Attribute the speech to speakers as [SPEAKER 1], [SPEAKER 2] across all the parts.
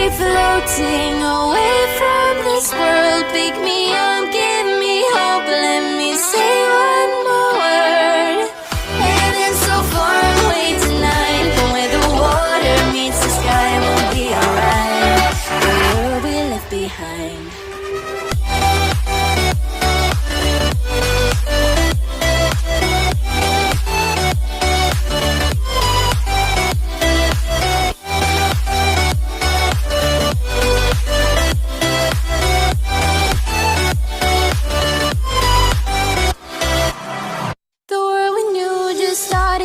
[SPEAKER 1] keep floating away from this world. Pick me up, give me hope, let me say one more word. Heaven so far away tonight, but where the water meets the sky, we'll be alright. The world we left behind.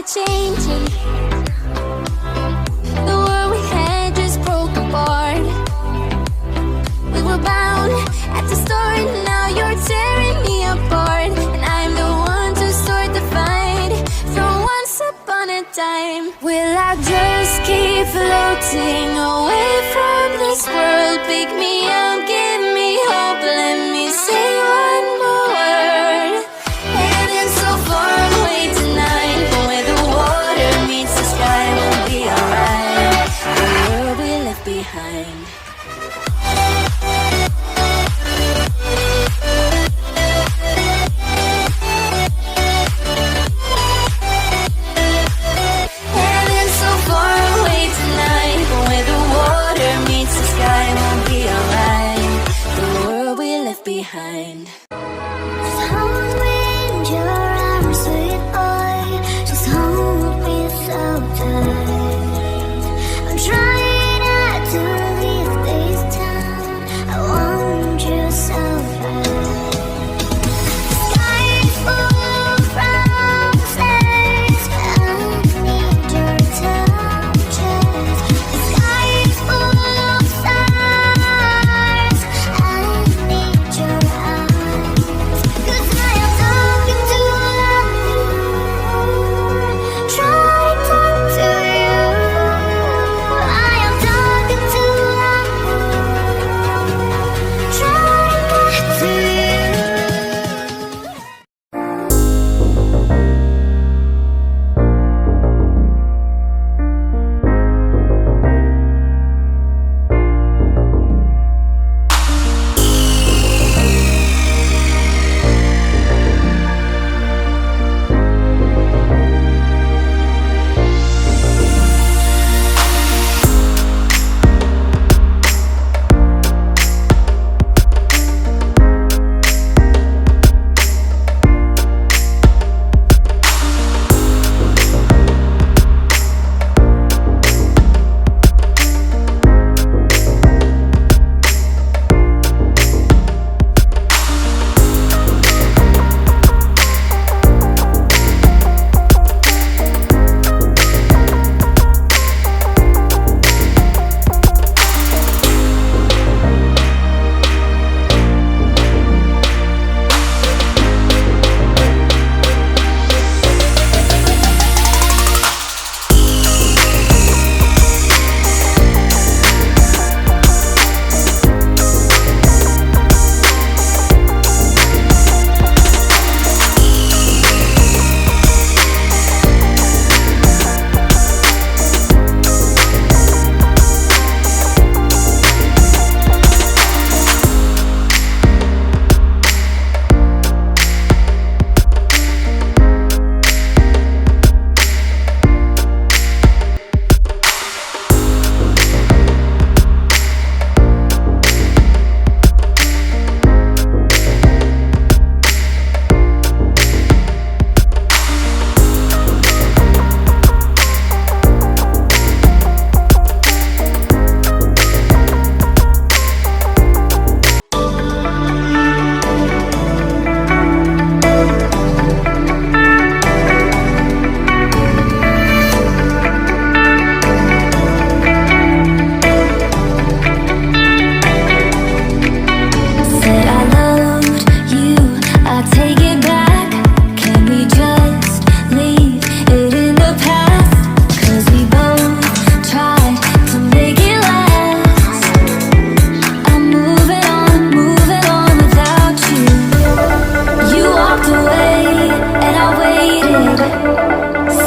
[SPEAKER 1] Changing. The world we had just broke apart. We were bound at the start, now you're tearing me apart. And I'm the one to start the fight from once upon a time. Will I just keep floating away from this world? Pick me up, give me hope, let me say one more word. Heaven's so far away tonight, but where the water meets the sky, we'll be alright. The world we left behind. Heaven's so far away tonight, but where the water meets the sky, we'll be alright. The world we left behind.
[SPEAKER 2] Just hold me in your arms, sweet boy. Just hold me so tight. I'm trying not to leave this town. I want you so bad. The sky is full of promises. I need your touches. The sky is full of stars. I need your eyes. 'Cause I am talking to you, trying to talk to you. I am talking to you, trying to talk to you.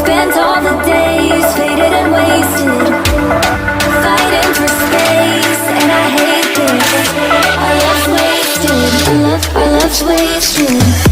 [SPEAKER 2] Spent all the days faded and wasted, fighting for space.
[SPEAKER 1] our love's wasted.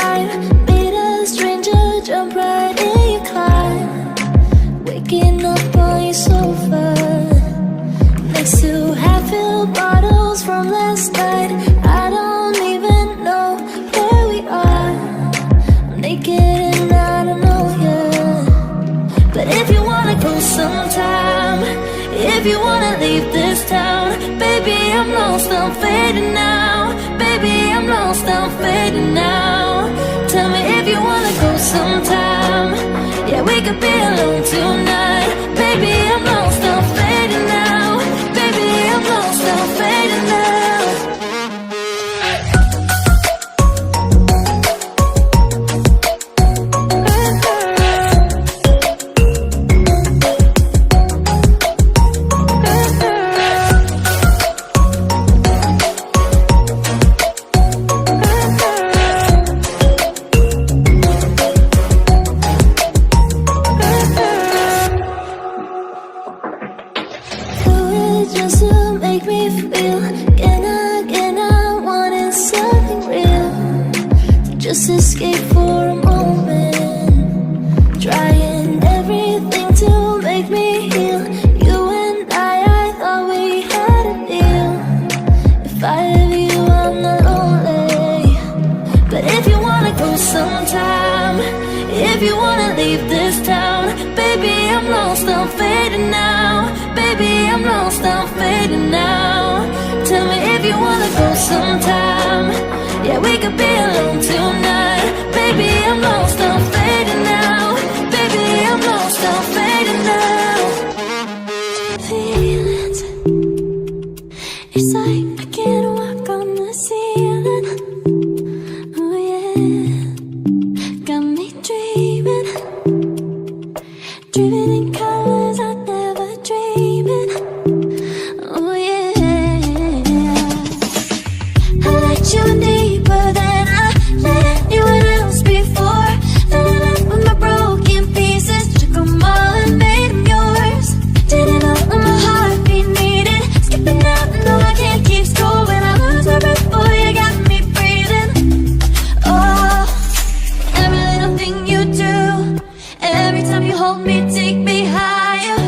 [SPEAKER 2] time. Meet a stranger, jump right in your climb. Waking up on your sofa next to half-filled bottles from last night. I don't even know where we are. I'm naked and I don't know you. But if you wanna go sometime, if you wanna leave this town, baby, I'm lost, I'm fading now. Baby, I'm lost, I'm fading now. Tell me if you wanna go sometime. Yeah, we could be alone tonight. Baby, I'm lost, I'm fading now. Baby, I'm lost, I'm fading now. Just to make me feel again, I wanted something real to just escape for a moment. Trying everything to make me heal. You and I thought we had a deal. If I have you, I'm not lonely. But if you wanna go sometime, if you wanna leave this town, baby, I'm lost, I'm fading now. Baby, I'm lost, I'm fading now. Tell me if you wanna go sometime. Yeah, we could be alone tonight. Baby, I'm lost, I'm fading now. Baby, I'm lost, I'm fading now. Feelings, it's like I can't walk on the ceiling. Oh yeah, got me dreaming, dreaming in colors I never dreamed. Oh yeah, I let you in deeper than I let anyone else before. Filling up with my broken pieces, took them all and made them yours. Didn't know what my heartbeat needed. Skipping out, no I can't keep score. When I lose my breath, boy, you got me breathing. Oh, every little thing you do, every time you hold me, take me higher,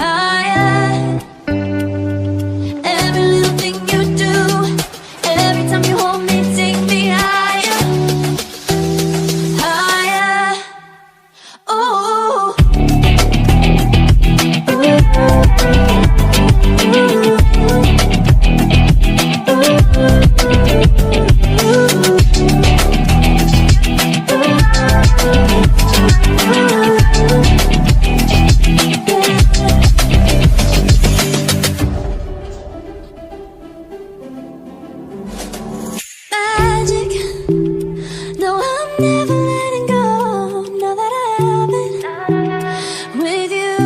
[SPEAKER 2] higher. Every little thing you do, every time you hold me, take me higher, higher. Oh, magic. No, I'm never letting go. Now that I have it with you.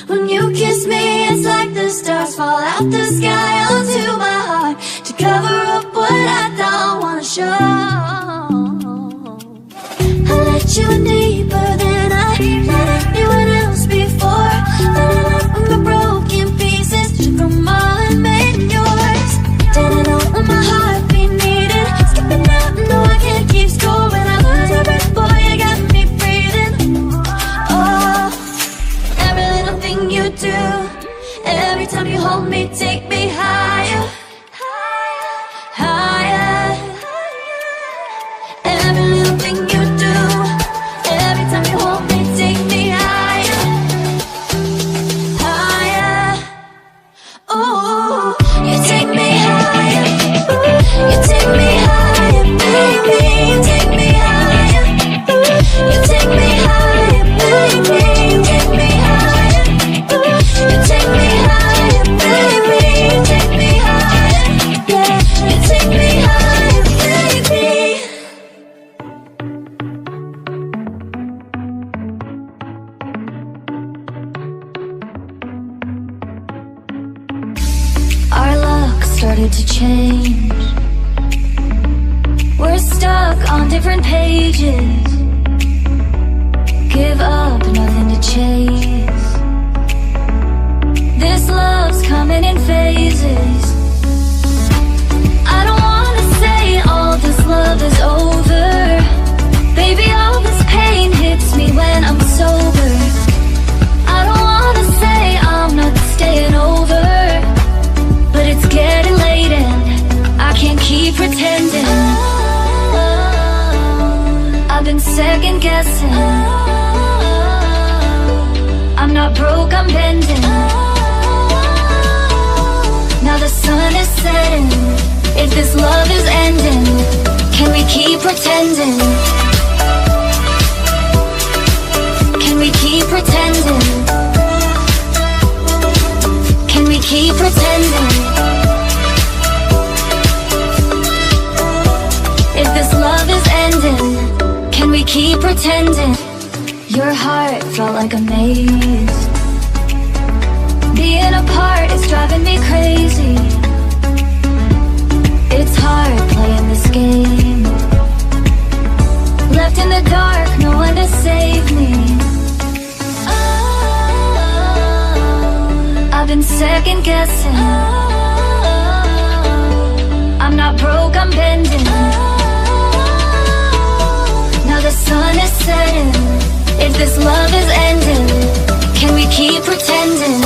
[SPEAKER 2] When you kiss me, it's like the stars fall out the sky onto my heart to cover up what I don't wanna show. I let you in deeper than I let anyone else before. Filling up with my broken pieces, took them all and made them yours. Didn't know what my heartbeat needed. Skipping out, no I can't keep score. When I lose my breath, boy, you got me breathing. Oh, every little thing you do, every time you hold me, take me higher, higher. Every little thing you do, every time you hold me, take me higher, higher. Oh, you take me higher, you take me higher, baby, you take me higher, you take me higher, baby, you take me higher, you take me higher, baby, you take me higher, yeah, you take me higher, baby. Our luck started to change. We're stuck on different pages. Give up, nothing to chase. This love's coming in phases. I don't wanna say
[SPEAKER 1] keep pretending? I've been second guessing. I'm not broke, I'm bending. Now the sun is setting. If this love is ending, can we keep pretending? Can we keep pretending? Can we keep pretending? If this love is ending, can we keep pretending? Your heart felt like a maze. Being apart is driving me crazy. It's hard playing this game. Left in the dark, no one to save me. I've been second guessing. I'm not broke, I'm bending. Now the sun is setting. If this love is ending, can we keep pretending?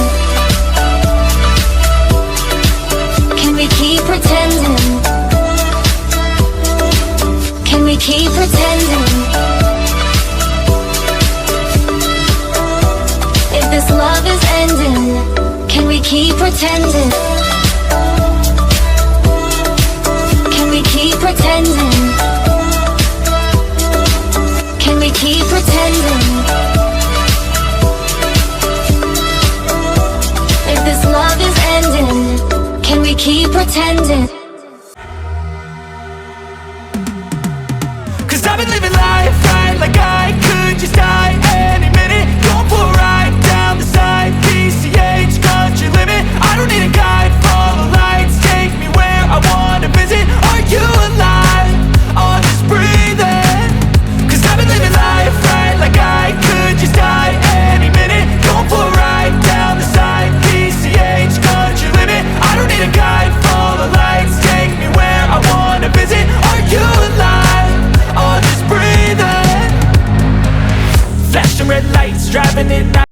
[SPEAKER 1] Can we keep pretending? Can we keep pretending? If this love is ending, can we keep pretending? Can we keep pretending? Can we keep pretending? If this love is ending, can we keep pretending?
[SPEAKER 3] 'Cause I've been living life